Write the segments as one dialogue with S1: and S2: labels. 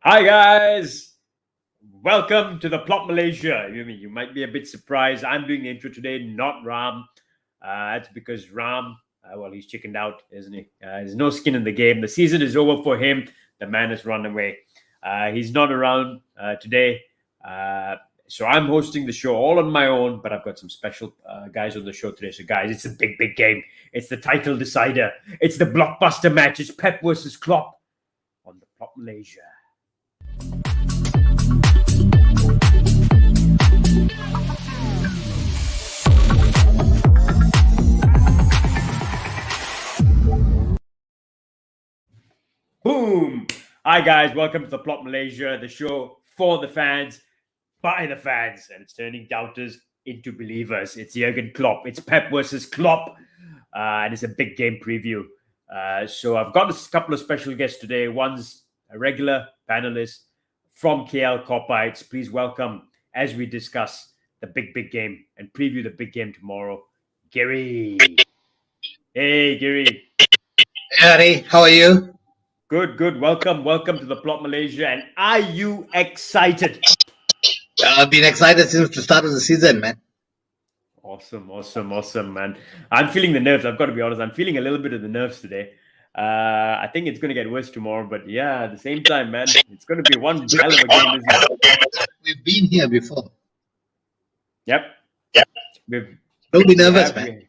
S1: Hi guys, welcome to the Plot Malaysia. You might be a bit surprised. I'm doing the intro today, not Ram. That's because Ram, he's chickened out, isn't he? There's no skin in the game. The season is over for him. The man has run away. He's not around today. So I'm hosting the show all on my own, but I've got some special guys on the show today. So guys, it's a big game. It's the title decider. It's the blockbuster match. It's Pep versus Klopp on the Plot Malaysia. Boom! Hi guys, welcome to the Plot Malaysia, the show for the fans, by the fans, and it's turning doubters into believers. It's Jurgen Klopp, it's Pep versus Klopp, and it's a big game preview. So I've got a couple of special guests today. One's a regular panelist from KL Corpites. Please welcome, as we discuss the big game and preview the big game tomorrow, Gary. Hey, Gary.
S2: Harry, how are you?
S1: Good. Welcome to the Plot Malaysia. And are you excited?
S2: I've been excited since the start of the season, man.
S1: Awesome, man. I'm feeling the nerves. I've got to be honest. I'm feeling a little bit of the nerves today. I think it's going to get worse tomorrow. But yeah, at the same time, man, it's going to be one hell of a game, isn't it?
S2: We've been here before.
S1: Yep.
S2: Don't be nervous, man.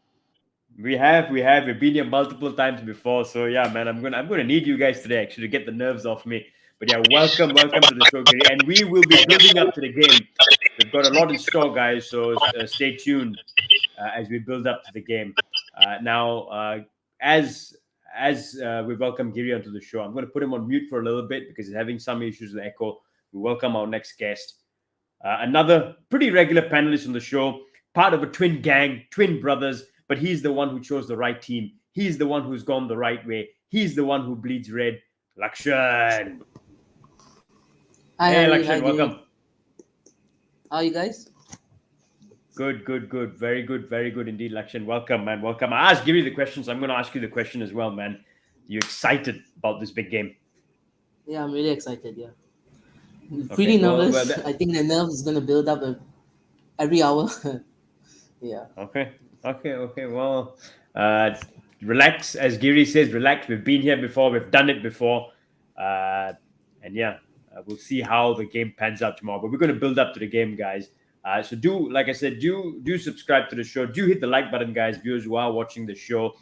S1: We have. We've been here multiple times before. So yeah, man, I'm gonna need you guys today actually to get the nerves off me. But yeah, welcome to the show, Gary. And we will be building up to the game. We've got a lot in store, guys. So stay tuned as we build up to the game. Now, as we welcome Giri onto the show, I'm going to put him on mute for a little bit because he's having some issues with echo. We welcome our next guest, another pretty regular panelist on the show, part of a twin gang, twin brothers. But he's the one who chose the right team. He's the one who's gone the right way. He's the one who bleeds red. Lakshan.
S3: Hi,
S1: hey,
S3: Harry,
S1: Lakshan, welcome.
S3: How are you guys?
S1: Good. Very good indeed, Lakshan. Welcome, man. Welcome. I asked Giri the questions. I'm going to ask you the question as well, man. You excited about this big game?
S3: Yeah, I'm really excited, yeah. Pretty nervous. I think the nerves is going to build up every hour. Yeah.
S1: Okay. Well, relax. As Giri says, relax. We've been here before. We've done it before. And yeah, we'll see how the game pans out tomorrow. But we're going to build up to the game, guys. So do, like I said, do subscribe to the show. Do hit the like button, guys, viewers who are watching the show.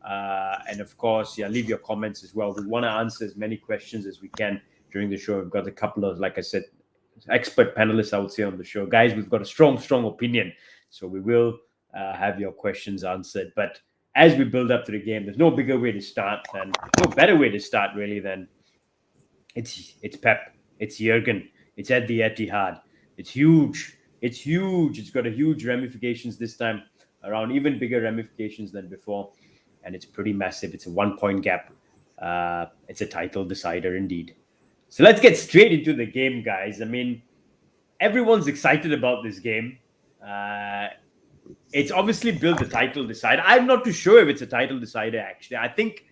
S1: And of course, yeah, leave your comments as well. We want to answer as many questions as we can during the show. We've got a couple of, like I said, expert panelists, I would say, on the show. Guys, we've got a strong opinion. So we will have your questions answered. But as we build up to the game, there's no bigger way to start and no better way to start really than it's Pep, it's Jurgen, it's at the Etihad. It's huge. It's got a huge ramifications this time around, even bigger ramifications than before. And it's pretty massive. It's a 1-point gap. It's a title decider indeed. So let's get straight into the game, guys. I mean, everyone's excited about this game. It's obviously built the title decider. I'm not too sure if it's a title decider, actually. I think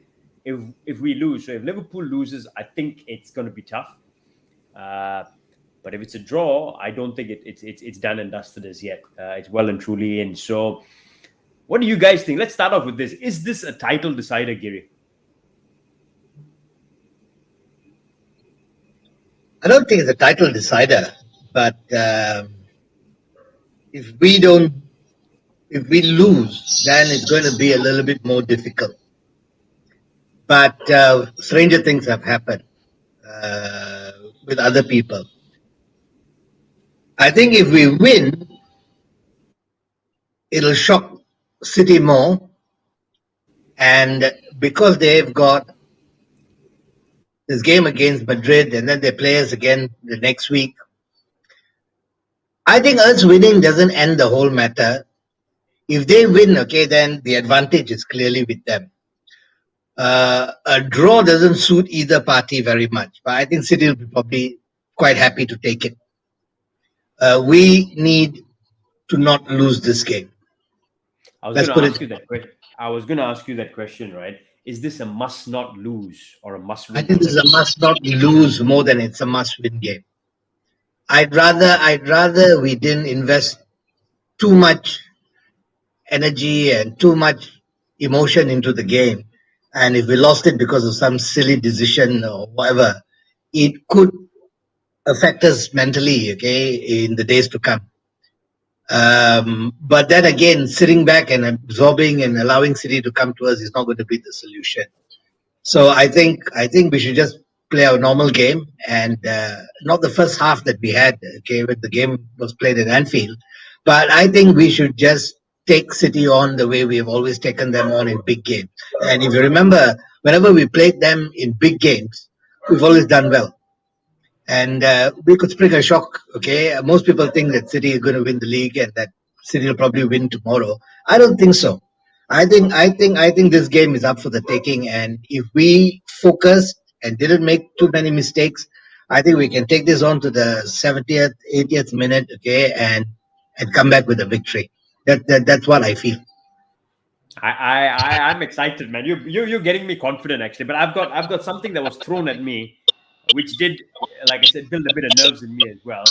S1: if we lose, so if Liverpool loses, I think it's going to be tough. But if it's a draw, I don't think it's done and dusted as yet. It's well and truly in. So what do you guys think? Let's start off with this. Is this a title decider, Giri?
S2: I don't think it's a title decider, but if we lose, then it's going to be a little bit more difficult. But stranger things have happened with other people. I think if we win, it'll shock City more. And because they've got this game against Madrid and then they play us again the next week, I think us winning doesn't end the whole matter. If they win, okay, then the advantage is clearly with them. A draw doesn't suit either party very much, but I think City will be probably quite happy to take it. We need to not lose this game.
S1: I was going to ask you that question, right? is this a must not lose or a must win?
S2: I think this is a must not lose more than it's a must win game. I'd rather we didn't invest too much energy and too much emotion into the game. And if we lost it because of some silly decision or whatever, it could affect us mentally, okay, in the days to come. But then again, sitting back and absorbing and allowing City to come to us is not going to be the solution. So I think we should just play our normal game and not the first half that we had, okay, when the game was played in Anfield. But I think we should just take City on the way we have always taken them on in big games. And if you remember, whenever we played them in big games, we've always done well. And we could spring a shock, okay? Most people think that City is going to win the league and that City will probably win tomorrow. I don't think so. I think this game is up for the taking, and if we focused and didn't make too many mistakes, I think we can take this on to the 70th, 80th minute, okay, and come back with a victory. That's what I feel.
S1: I'm excited, man. You're getting me confident actually, but I've got something that was thrown at me, which did, like I said, build a bit of nerves in me as well.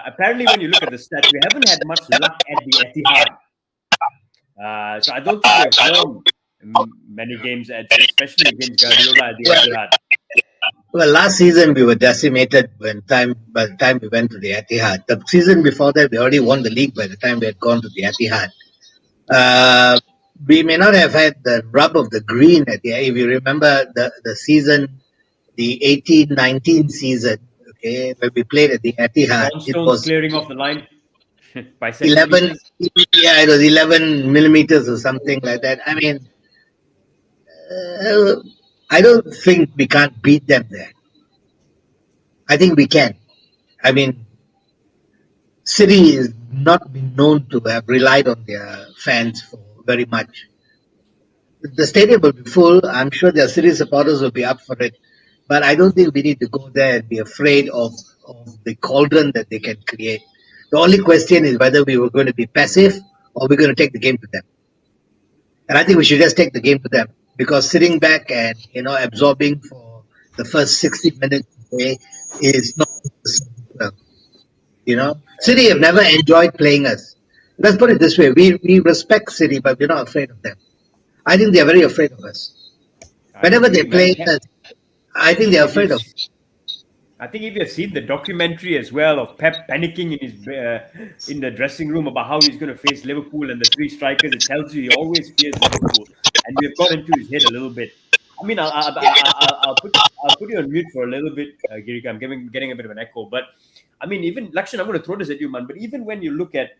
S1: Apparently, when you look at the stats, we haven't had much luck at the Etihad. So I don't think we've won many games, especially against Guardiola at the Etihad.
S2: Well, last season we were decimated by the time we went to the Etihad. The season before that, we already won the league by the time we had gone to the Etihad. We may not have had the rub of the green at the end. If you remember the season, the 18-19 season, okay, when we played at the Etihad,
S1: it was clearing off the line by
S2: 11. Yeah, it was 11 millimeters or something like that. I mean, I don't think we can't beat them there. I think we can. I mean, City is not been known to have relied on their fans for very much. The stadium will be full. I'm sure their City supporters will be up for it. But I don't think we need to go there and be afraid of the cauldron that they can create. The only question is whether we were going to be passive or we're going to take the game to them. And I think we should just take the game to them, because sitting back and absorbing for the first 60 minutes is not City have never enjoyed playing us. Let's put it this way: we respect City, but we're not afraid of them. I think they're very afraid of us. Whenever they play us, I think they're afraid of us.
S1: I think if you've seen the documentary as well of Pep panicking in the dressing room about how he's going to face Liverpool and the three strikers, it tells you he always fears Liverpool, and we have got into his head a little bit. I mean, I'll put you on mute for a little bit, Girika. I'm getting a bit of an echo, but I mean, even Lakshan, I'm going to throw this at you, man. But even when you look at,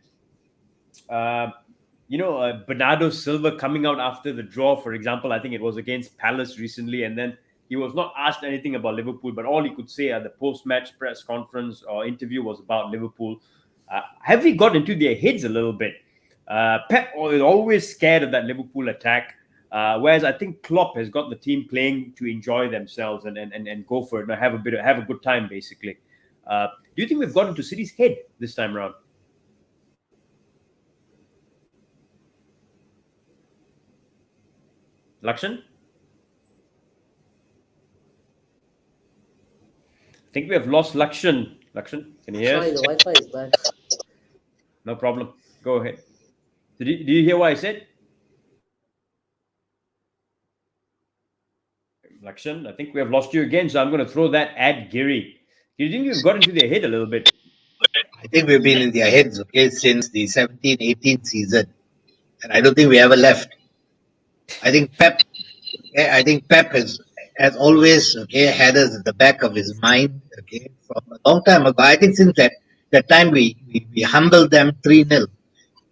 S1: Bernardo Silva coming out after the draw, for example, I think it was against Palace recently, and then he was not asked anything about Liverpool, but all he could say at the post-match press conference or interview was about Liverpool. Have we got into their heads a little bit? Pep is always scared of that Liverpool attack, whereas I think Klopp has got the team playing to enjoy themselves and go for it and have a good time, basically. Do you think we've got into City's head this time around? Lakshan? I think we have lost Lakshan. Lakshan, can you hear us?
S3: Sorry, the Wi-Fi is bad.
S1: No problem. Go ahead. Did you hear what I said? Lakshan, I think we have lost you again, so I'm going to throw that at Giri. Do you think we've got into their head a little bit?
S2: I think we've been in their heads, okay, since the 17-18 season. And I don't think we ever left. I think Pep has always, okay, had us at the back of his mind, okay, from a long time ago. I think since that time we humbled them 3-0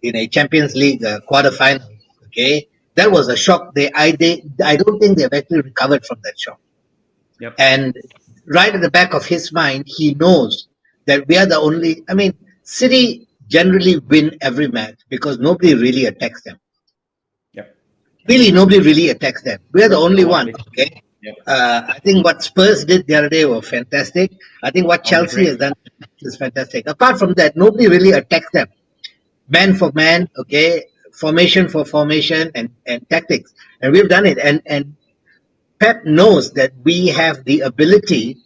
S2: in a Champions League quarterfinal, okay. That was a shock. I don't think they've actually recovered from that shock.
S1: Yep.
S2: And right at the back of his mind, he knows that we are the only. I mean, City generally win every match because nobody really attacks them.
S1: Yep.
S2: Really, nobody really attacks them. We are the only one. Okay.
S1: Yep.
S2: I think what Spurs did the other day was fantastic. I think what Chelsea has done is fantastic. Apart from that, nobody really attacks them. Man for man, okay, formation for formation and tactics. And we've done it. And Pep knows that we have the ability,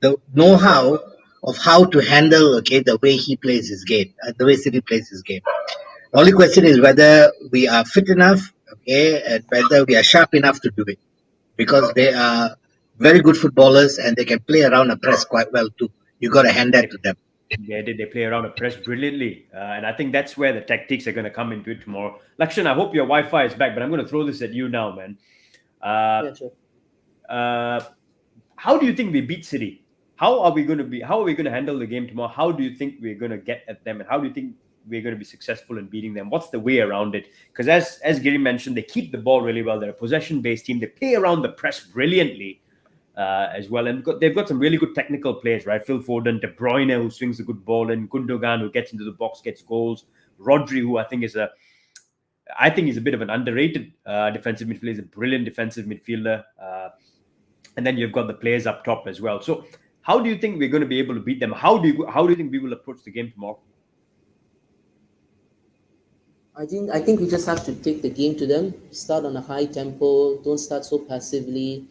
S2: the know-how of how to handle, the way he plays his game, the way City plays his game. The only question is whether we are fit enough, and whether we are sharp enough to do it. Because they are very good footballers and they can play around a press quite well too. You got to hand that to them.
S1: Yeah, they play around a press brilliantly. And I think that's where the tactics are going to come into it tomorrow. Lakshan, I hope your Wi-Fi is back, but I'm going to throw this at you now, man.
S3: Yeah, sure.
S1: How do you think we beat City? How are we going to handle the game tomorrow? How do you think we're going to get at them? And how do you think we're going to be successful in beating them? What's the way around it? Because as Giri mentioned, they keep the ball really well. They're a possession-based team. They play around the press brilliantly as well. And they've got some really good technical players, right? Phil Foden, De Bruyne, who swings a good ball, and Gundogan, who gets into the box, gets goals. Rodri, who I think is a bit of an underrated defensive midfielder. He's a brilliant defensive midfielder. And then you've got the players up top as well. So how do you think we're going to be able to beat them? How do you think we will approach the game tomorrow?
S3: I think we just have to take the game to them. Start on a high tempo. Don't start so passively.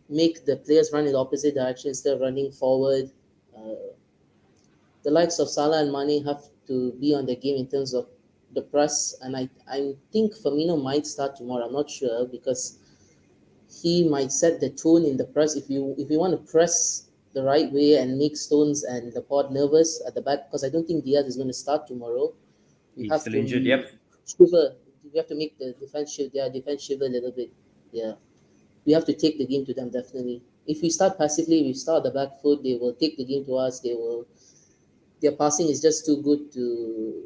S3: Make the players run in the opposite direction instead of running forward. The likes of Salah and Mane have to be on the game in terms of the press. And I think Firmino might start tomorrow. I'm not sure because he might set the tone in the press. If you want to press the right way and make Stones and Laporte nervous at the back, because I don't think Diaz is going to start tomorrow.
S1: He's still injured, yep.
S3: Shiver. We have to make the defense shiver a little bit. Yeah. We have to take the game to them, definitely. If we start passively, we start the back foot, they will take the game to us. Their passing is just too good to,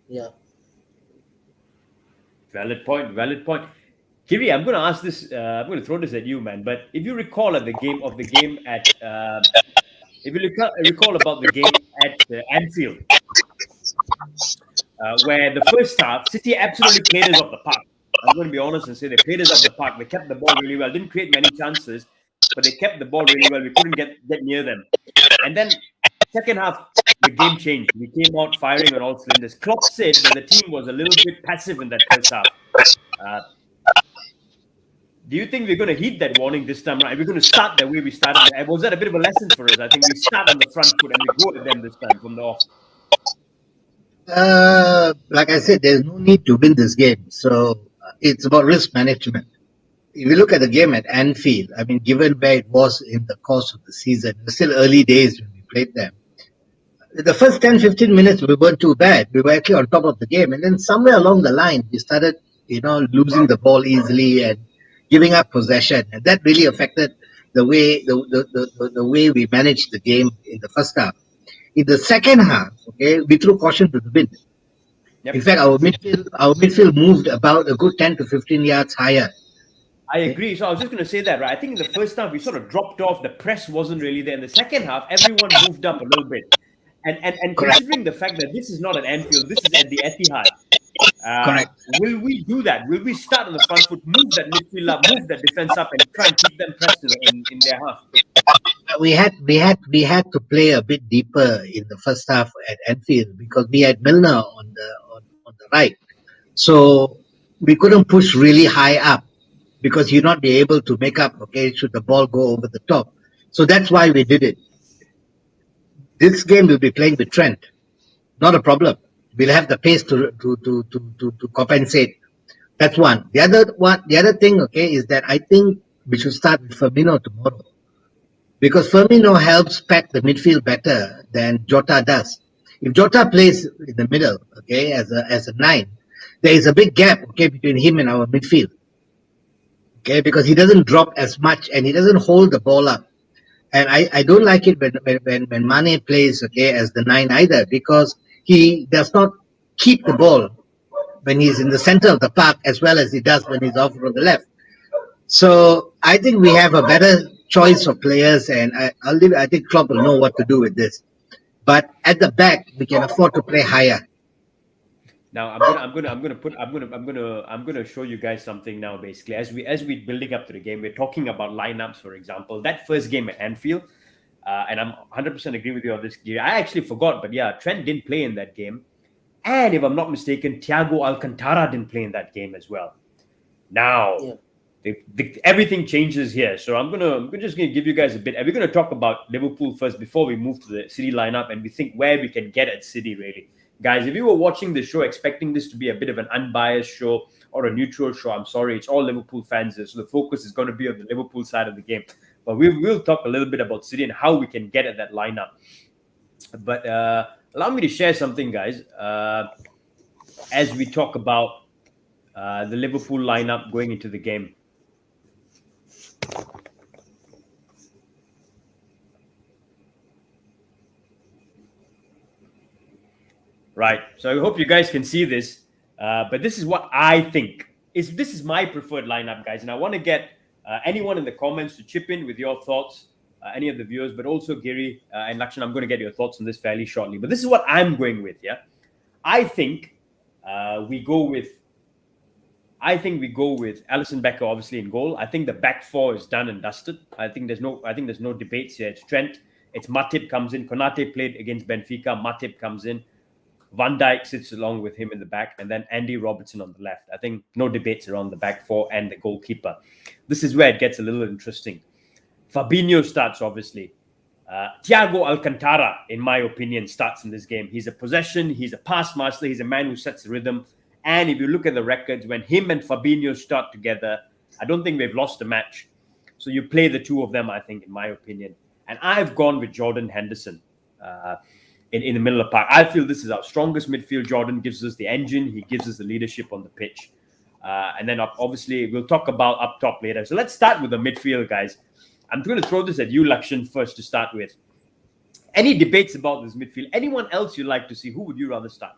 S3: yeah.
S1: Valid point. Kiri, I'm going to ask this. I'm going to throw this at you, man. But if you recall at if you recall about the game at Anfield, where the first half, City absolutely played us off the park. I'm going to be honest and say they played us off the park. They kept the ball really well. Didn't create many chances, but they kept the ball really well. We couldn't get near them. And then second half, the game changed. We came out firing on all cylinders. Klopp said that the team was a little bit passive in that first half. Do you think we're going to heed that warning this time around? We're going to start the way we started. Was that a bit of a lesson for us? I think we start on the front foot and we go at them this time from the off.
S2: Like I said, there's no need to win this game. So it's about risk management. If you look at the game at Anfield, I mean, given where it was in the course of the season, it was still early days when we played them. The first 10, 15 minutes, we weren't too bad. We were actually on top of the game. And then somewhere along the line, we started, losing the ball easily and giving up possession. And that really affected the way we managed the game in the first half. In the second half, we threw caution to the wind. Yep. In fact, our midfield moved about a good 10 to 15 yards higher.
S1: I agree. So I was just going to say that, right? I think in the first half, we sort of dropped off. The press wasn't really there. In the second half, everyone moved up a little bit. And considering the fact that this is not at Anfield, this is at the Etihad.
S2: Correct.
S1: Will we do that? Will we start on the front foot, move that midfield up, move that defense up, and try and keep them pressed in their half?
S2: We had to play a bit deeper in the first half at Anfield because we had Milner on the right, so we couldn't push really high up because you'd not be able to make up. Should the ball go over the top? So that's why we did it. This game we'll be playing with Trent, not a problem. We'll have the pace to compensate. That's one. The other thing, is that I think we should start with Firmino tomorrow. Because Firmino helps pack the midfield better than Jota does. If Jota plays in the middle, as a 9, there is a big gap, between him and our midfield. Because he doesn't drop as much and he doesn't hold the ball up. And I don't like it when Mane plays, as the 9 either, because he does not keep the ball when he's in the center of the park as well as he does when he's off on the left. So I think we have a better choice of players, and I think Klopp will know what to do with this. But at the back, we can afford to play higher.
S1: Now I'm gonna show you guys something now. Basically, as we building up to the game, we're talking about lineups. For example, that first game at Anfield, and I'm 100% agree with you on this. I actually forgot, but yeah, Trent didn't play in that game. And if I'm not mistaken, Thiago Alcantara didn't play in that game as well. Now, everything changes here. So I'm just gonna give you guys a bit. And we're gonna talk about Liverpool first before we move to the City lineup, and we think where we can get at City. Really, guys, if you were watching the show expecting this to be a bit of an unbiased show or a neutral show, I'm sorry, it's all Liverpool fans here, so the focus is going to be on the Liverpool side of the game. But we will talk a little bit about City and how we can get at that lineup. But allow me to share something, guys, as we talk about the Liverpool lineup going into the game. Right. So I hope you guys can see this. But this is what I think. This is my preferred lineup, guys. And I want to get anyone in the comments to chip in with your thoughts, any of the viewers, but also Giri and Lakshan, I'm going to get your thoughts on this fairly shortly. But this is what I'm going with, yeah? I think we go with Alisson Becker obviously in goal. I think the back four is done and dusted. I think there's no debates here. It's Trent, it's Matip comes in. Konate played against Benfica. Matip comes in. Van Dijk sits along with him in the back, and then Andy Robertson on the left. I think no debates around the back four and the goalkeeper. This is where it gets a little interesting. Fabinho starts, obviously. Thiago Alcantara, in my opinion, starts in this game. He's a possession, he's a pass master, he's a man who sets the rhythm. And if you look at the records, when him and Fabinho start together, I don't think they've lost a match. So you play the two of them, I think, in my opinion. And I've gone with Jordan Henderson in the middle of the park. I feel this is our strongest midfield. Jordan gives us the engine. He gives us the leadership on the pitch. And then obviously we'll talk about up top later. So let's start with the midfield, guys. I'm going to throw this at you, Lakshan, first to start with. Any debates about this midfield? Anyone else you'd like to see? Who would you rather start?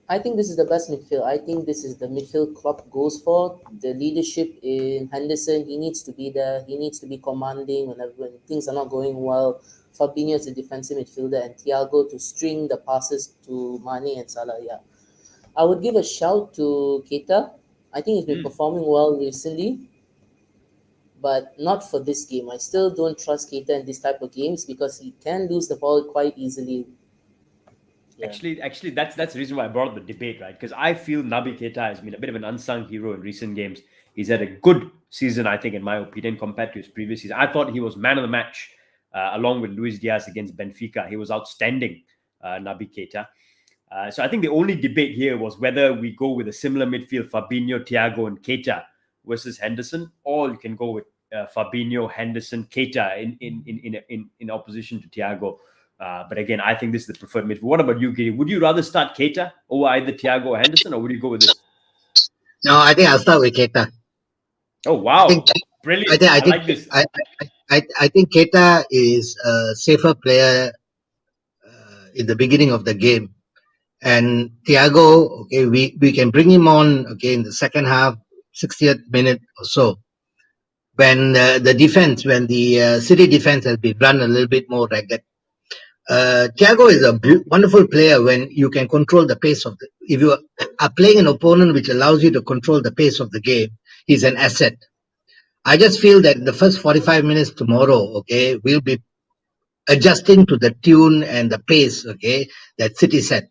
S3: I think this is the best midfield. I think this is the midfield Klopp goes for. The leadership in Henderson, he needs to be there. He needs to be commanding when things are not going well. Fabinho is a defensive midfielder, and Thiago to string the passes to Mane and Salah. Yeah, I would give a shout to Keita. I think he's been performing well recently, but not for this game. I still don't trust Keita in this type of games because he can lose the ball quite easily.
S1: Yeah. Actually, that's the reason why I brought up the debate, right? Because I feel Naby Keita has been a bit of an unsung hero in recent games. He's had a good season, I think, in my opinion, compared to his previous season. I thought he was man of the match along with Luis Diaz against Benfica. He was outstanding, Naby Keita. So I think the only debate here was whether we go with a similar midfield, Fabinho, Thiago, and Keita versus Henderson, or you can go with Fabinho, Henderson, Keita in opposition to Thiago. But again, I think this is the preferred midfield. What about you, Giri? Would you rather start Keita over either Thiago or Henderson, or would you go with this?
S2: No, I think I'll start with Keita.
S1: Oh, wow. Brilliant. I like this.
S2: I think Keita is a safer player in the beginning of the game. And Thiago, okay, we can bring him on, okay, in the second half, 60th minute or so, when the City defense has been run a little bit more ragged. Thiago is a wonderful player when you can control the pace of if you are playing an opponent which allows you to control the pace of the game, he's an asset. I just feel that in the first 45 minutes tomorrow, okay, we'll be adjusting to the tune and the pace, okay, that City set.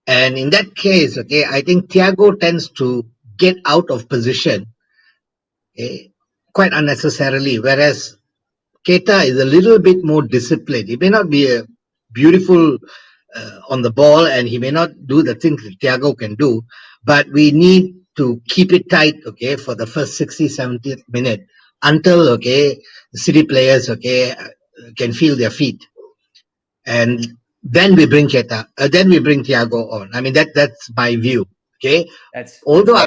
S2: And in that case, okay, I think Thiago tends to get out of position, okay, quite unnecessarily, whereas Keita is a little bit more disciplined. He may not be a beautiful on the ball, and he may not do the things that Thiago can do, but we need to keep it tight, okay, for the first 60, 70th minute until, okay, the City players, okay, can feel their feet. And then we bring Keita, then we bring Thiago on. I mean, that's my view, okay? Although I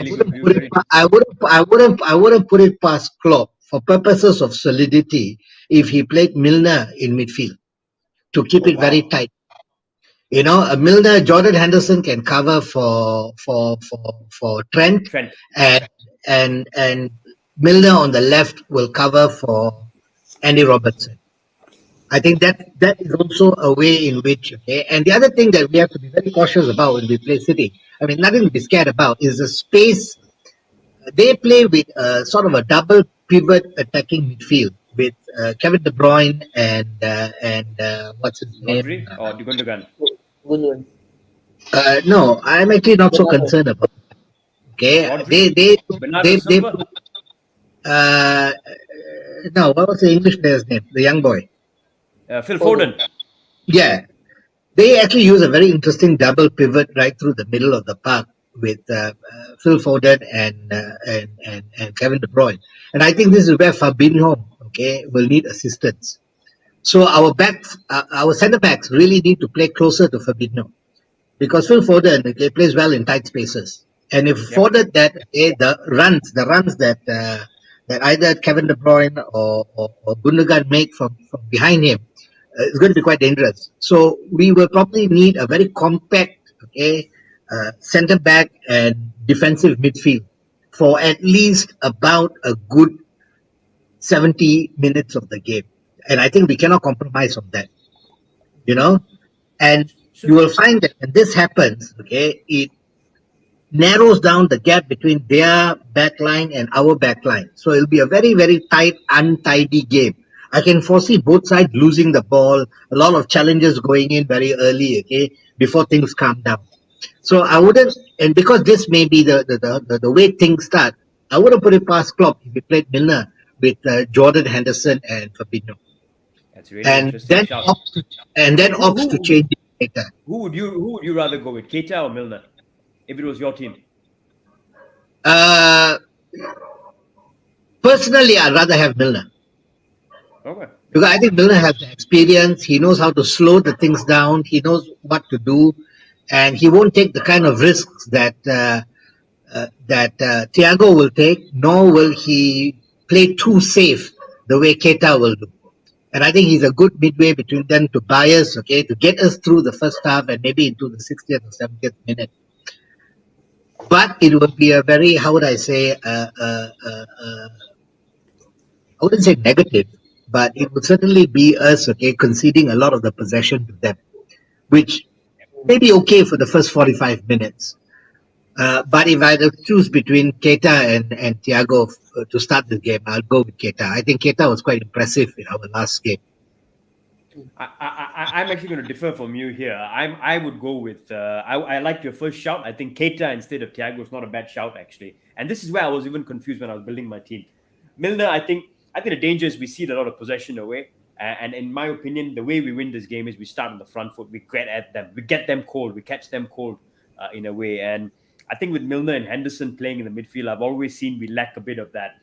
S2: wouldn't put it past Klopp for purposes of solidity if he played Milner in midfield to keep it very tight. You know, Milner, Jordan Henderson can cover for Trent. And Milner on the left will cover for Andy Robertson. I think that is also a way in which, okay, and the other thing that we have to be very cautious about when we play City, I mean, nothing to be scared about, is the space. They play with sort of a double pivot attacking midfield with Kevin De Bruyne and what's his name?
S1: Rodri or Gundogan?
S3: Gundogan.
S2: No, I'm actually not so
S3: Bernardo.
S2: concerned about it. Okay,
S1: Rodri, Bernardo
S2: they
S1: Silva.
S2: uh, no, what was the English player's name? The young boy.
S1: Phil
S3: Foden.
S1: Foden.
S2: Yeah, they actually use a very interesting double pivot right through the middle of the park with Phil Foden and Kevin De Bruyne. And I think this is where Fabinho, okay, will need assistance. So our centre backs really need to play closer to Fabinho because Phil Foden, okay, plays well in tight spaces. And if
S1: Yep.
S2: afforded that, the runs that either Kevin De Bruyne or Gundogan make from behind him, it's going to be quite dangerous. So we will probably need a very compact, okay, centre back and defensive midfield for at least about a good 70 minutes of the game. And I think we cannot compromise on that, you know. And
S1: So,
S2: you will find that when this happens, okay, it narrows down the gap between their backline and our backline. So it'll be a very, very tight, untidy game. I can foresee both sides losing the ball, a lot of challenges going in very early, okay, before things calm down. So I wouldn't, and because this may be the way things start, I wouldn't put it past Klopp if he played Milner with Jordan Henderson and Fabinho,
S1: that's really
S2: and
S1: interesting
S2: then
S1: shout.
S2: opts to change it later.
S1: Who would you rather go with, Keita or Milner, if it was your team?
S2: Uh, Personally, I'd rather have Milner.
S1: Okay.
S2: Because I think Milner has the experience. He knows how to slow the things down. He knows what to do, and he won't take the kind of risks that Thiago will take. Nor will he play too safe the way Keita will do. And I think he's a good midway between them to buy us, okay, to get us through the first half and maybe into the 60th or 70th minute. But it will be a very, how would I say, I wouldn't say negative, but it would certainly be us, okay, conceding a lot of the possession to them, which may be okay for the first 45 minutes. But if I had to choose between Keita and Thiago to start the game, I'll go with Keita. I think Keita was quite impressive in our last game.
S1: I'm actually going to differ from you here. I would go with I like your first shout. I think Keita instead of Thiago is not a bad shout actually. And this is where I was even confused when I was building my team. Milner, I think the danger is we cede a lot of possession away. And in my opinion, the way we win this game is we start on the front foot. We get at them. We get them cold. We catch them cold in a way. And I think with Milner and Henderson playing in the midfield, I've always seen we lack a bit of that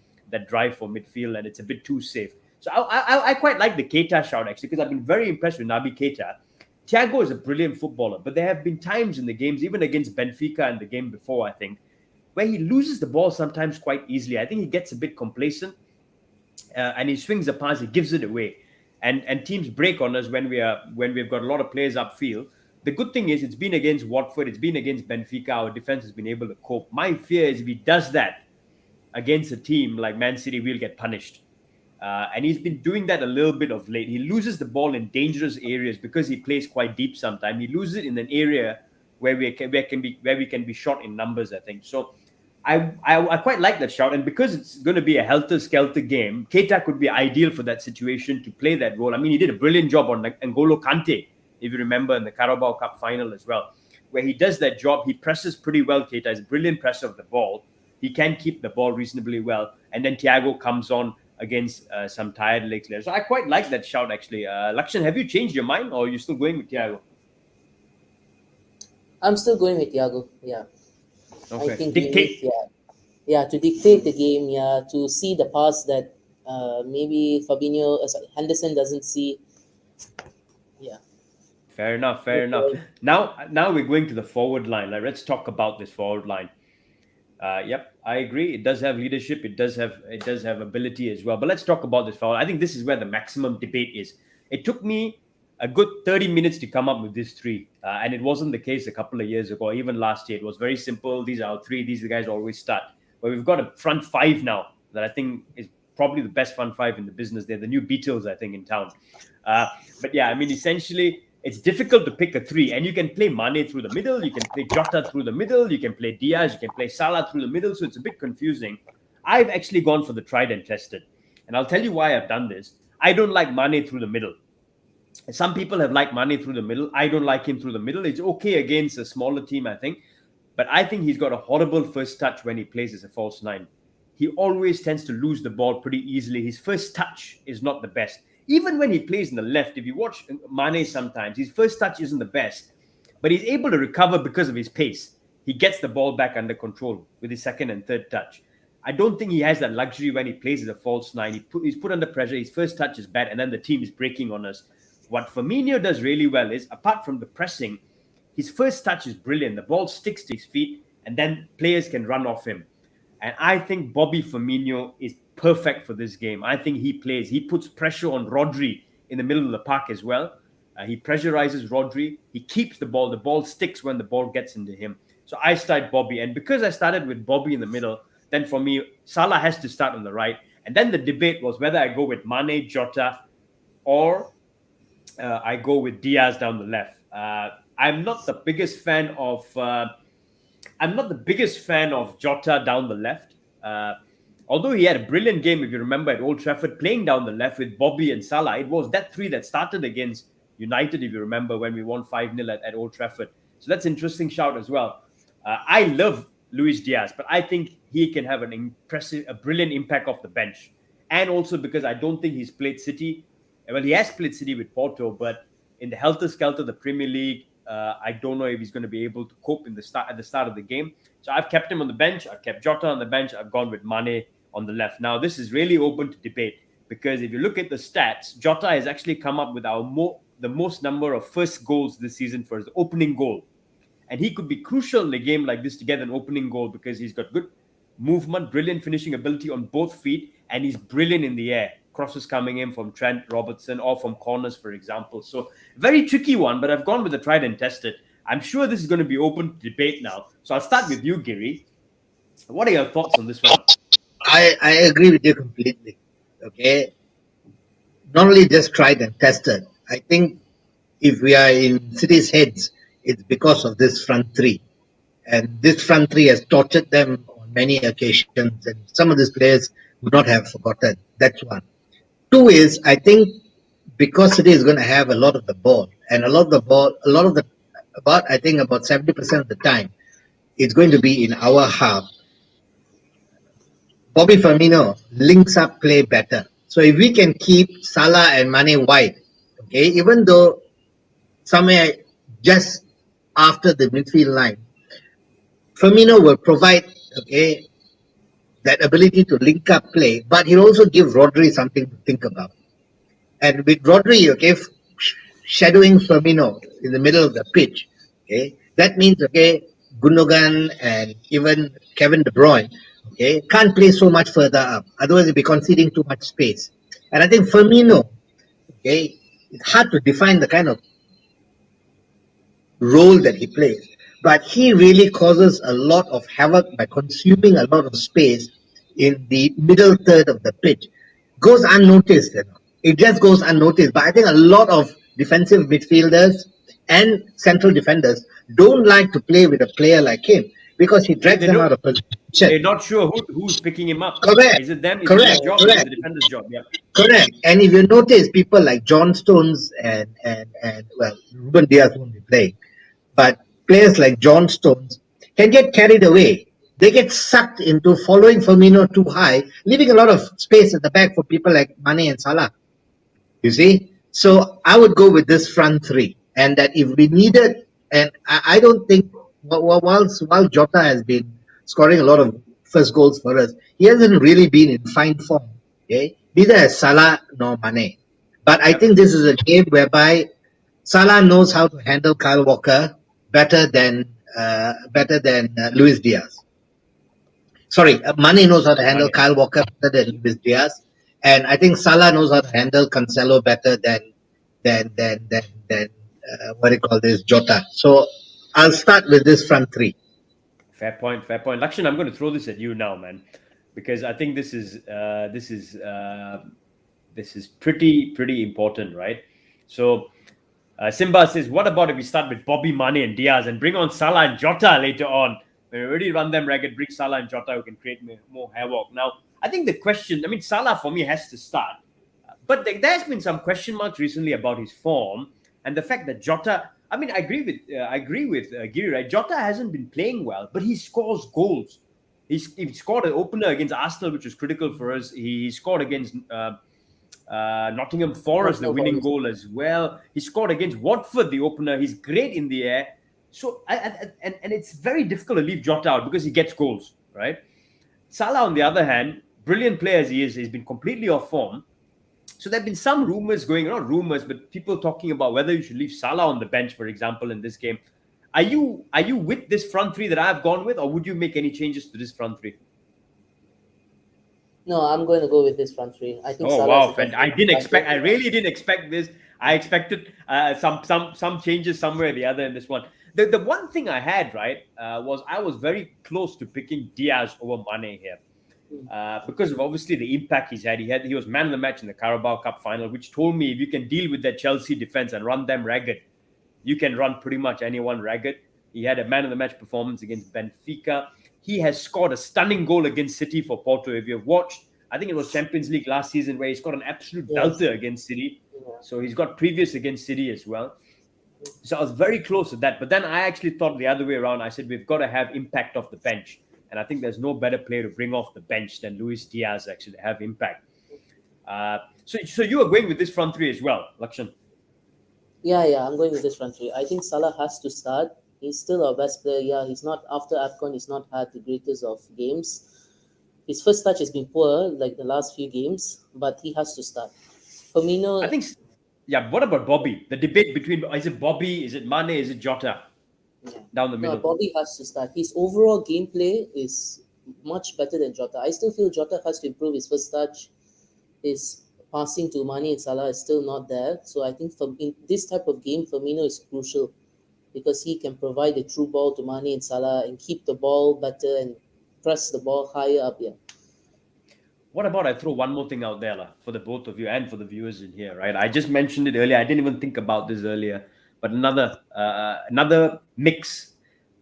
S1: drive for midfield, and it's a bit too safe. So I quite like the Keita shout actually, because I've been very impressed with Naby Keita. Thiago is a brilliant footballer, but there have been times in the games, even against Benfica and the game before, I think, where he loses the ball sometimes quite easily. I think he gets a bit complacent, and he swings the pass, he gives it away, and teams break on us when we've got a lot of players upfield. The good thing is it's been against Watford, it's been against Benfica. Our defense has been able to cope. My fear is if he does that against a team like Man City, we'll get punished. And he's been doing that a little bit of late. He loses the ball in dangerous areas because he plays quite deep sometimes. He loses it in an area where we can be shot in numbers, I think. So I quite like that shout. And because it's going to be a helter-skelter game, Keita could be ideal for that situation to play that role. I mean, he did a brilliant job on N'Golo Kante, if you remember, in the Carabao Cup final as well, where he does that job. He presses pretty well, Keita. He's a brilliant presser of the ball. He can keep the ball reasonably well. And then Thiago comes on against some tired legs there. So I quite like that shout, actually. Lakshan, have you changed your mind, or are you still going with Thiago?
S3: I'm still going with Thiago. Yeah.
S1: Okay.
S3: I think
S1: Dictate.
S3: to dictate the game, to see the pass that maybe Henderson doesn't see. Yeah.
S1: Fair enough. Now we're going to the forward line. Let's talk about this forward line. Yep, I agree. It does have leadership. It does have ability as well. But let's talk about this forward. I think this is where the maximum debate is. It took me a good 30 minutes to come up with these three, and it wasn't the case a couple of years ago, or even last year. It was very simple. These are our three. These are the guys who always start. But we've got a front five now that I think is probably the best front five in the business. They're the new Beatles, I think, in town. But yeah, I mean, essentially, it's difficult to pick a three, and you can play Mane through the middle, you can play Jota through the middle, you can play Diaz, you can play Salah through the middle, so it's a bit confusing. I've actually gone for the tried and tested, and I'll tell you why I've done this. I don't like Mane through the middle. Some people have liked Mane through the middle. I don't like him through the middle. It's okay against a smaller team, I think. But I think he's got a horrible first touch when he plays as a false nine. He always tends to lose the ball pretty easily. His first touch is not the best. Even when he plays in the left, if you watch Mane sometimes, his first touch isn't the best. But he's able to recover because of his pace. He gets the ball back under control with his second and third touch. I don't think he has that luxury when he plays as a false nine. He's put under pressure. His first touch is bad, and then the team is breaking on us. What Firmino does really well is, apart from the pressing, his first touch is brilliant. The ball sticks to his feet, and then players can run off him. And I think Bobby Firmino is perfect for this game. I think he puts pressure on Rodri in the middle of the park as well. He pressurizes Rodri. He keeps the ball sticks when the ball gets into him. So I start Bobby. And because I started with Bobby in the middle, then for me, Salah has to start on the right. And then the debate was whether I go with Mane, Jota, or I go with Diaz down the left. I'm not the biggest fan of Jota down the left. Although he had a brilliant game, if you remember, at Old Trafford, playing down the left with Bobby and Salah. It was that three that started against United, if you remember, when we won 5-0 at Old Trafford. So that's an interesting shout as well. I love Luis Diaz, but I think he can have a brilliant impact off the bench. And also because I don't think he's played City. Well, he has played City with Porto, but in the helter-skelter of the Premier League, I don't know if he's going to be able to cope at the start of the game. So I've kept him on the bench. I've kept Jota on the bench. I've gone with Mane on the left. Now, this is really open to debate because if you look at the stats, Jota has actually come up with the most number of first goals this season for his opening goal. And he could be crucial in a game like this to get an opening goal because he's got good movement, brilliant finishing ability on both feet, and he's brilliant in the air. Crosses coming in from Trent, Robertson, or from corners, for example. So very tricky one, but I've gone with the tried and tested. I'm sure this is going to be open to debate now. So I'll start with you, Giri. What are your thoughts on this one?
S2: I agree with you completely. Okay. Not only just tried and tested. I think if we are in City's heads, it's because of this front three. And this front three has tortured them on many occasions. And some of these players would not have forgotten. That's one. Two is, I think, because City is going to have a lot of the ball, and about 70% of the time, it's going to be in our half. Bobby Firmino links up play better. So if we can keep Salah and Mane wide, okay, even though somewhere just after the midfield line, Firmino will provide, okay, that ability to link up play, but he'll also give Rodri something to think about. And with Rodri, okay, shadowing Firmino in the middle of the pitch, okay, that means, okay, Gundogan and even Kevin De Bruyne, okay, can't play so much further up. Otherwise, they'll be conceding too much space. And I think Firmino, okay, it's hard to define the kind of role that he plays. But he really causes a lot of havoc by consuming a lot of space in the middle third of the pitch. Goes unnoticed, you know. It just goes unnoticed. But I think a lot of defensive midfielders and central defenders don't like to play with a player like him because he drags them out of position.
S1: They're not sure who's picking him up.
S2: Correct.
S1: Is it them? Is
S2: Correct.
S1: it their job?
S2: Correct.
S1: Is it the defender's job? Yeah.
S2: Correct. And if you notice, people like John Stones and Ruben Diaz won't be playing, but players like John Stones can get carried away. They get sucked into following Firmino too high, leaving a lot of space at the back for people like Mane and Salah. You see? So I would go with this front three. And that if we needed, and I don't think, while Jota has been scoring a lot of first goals for us, he hasn't really been in fine form. Okay? Neither has Salah nor Mane. But I think this is a game whereby Salah knows how to handle Kyle Walker better than Luis Diaz. Sorry, Mane knows how to handle Kyle Walker better than Luis Diaz, and I think Salah knows how to handle Cancelo better than Jota. So I'll start with this front three.
S1: Fair point. Lakshan, I'm going to throw this at you now, man, because I think this is pretty important, right? So Simba says, what about if we start with Bobby, Mane and Diaz and bring on Salah and Jota later on? We already run them ragged, bring Salah and Jota who can create more havoc. Now, I think the question, Salah for me has to start. But there's been some question marks recently about his form and the fact that Jota. I mean, I agree with Giri. Right, Jota hasn't been playing well, but he scores goals. He scored an opener against Arsenal, which was critical for us. He scored against Nottingham Forest, the winning goal as well. He scored against Watford, the opener. He's great in the air. So, and it's very difficult to leave Jota out because he gets goals, right? Salah, on the other hand, brilliant player as he is, he's been completely off form. So there have been some rumors going, not rumors, but people talking about whether you should leave Salah on the bench, for example, in this game. Are you with this front three that I've gone with, or would you make any changes to this front three?
S3: No, I'm going to go with this front three. I think.
S1: Oh wow, I really didn't expect this. I expected some changes somewhere or the other in this one. The one thing I had was I was very close to picking Diaz over Mane here. Because of obviously the impact he's had. He was man of the match in the Carabao Cup final, which told me if you can deal with that Chelsea defense and run them ragged, you can run pretty much anyone ragged. He had a man of the match performance against Benfica. He has scored a stunning goal against City for Porto. If you've watched, I think it was Champions League last season where he scored an absolute belter against City. So he's got previous against City as well. So I was very close to that. But then I actually thought the other way around. I said, we've got to have impact off the bench. And I think there's no better player to bring off the bench than Luis Diaz actually to have impact. So you are going with this front three as well, Lakshan?
S3: Yeah, I'm going with this front three. I think Salah has to start. He's still our best player. Yeah, he's not, after AFCON, he's not had the greatest of games. His first touch has been poor, like the last few games, but he has to start. Firmino...
S1: I think, what about Bobby? The debate between, is it Bobby, is it Mane, is it Jota? Down the middle.
S3: No, Bobby has to start. His overall gameplay is much better than Jota. I still feel Jota has to improve his first touch. His passing to Mane and Salah is still not there. So I think in this type of game, Firmino is crucial because he can provide the true ball to Mane and Salah and keep the ball better and press the ball higher up here.
S1: What about I throw one more thing out there for the both of you and for the viewers in here, right? I just mentioned it earlier. I didn't even think about this earlier. But another mix.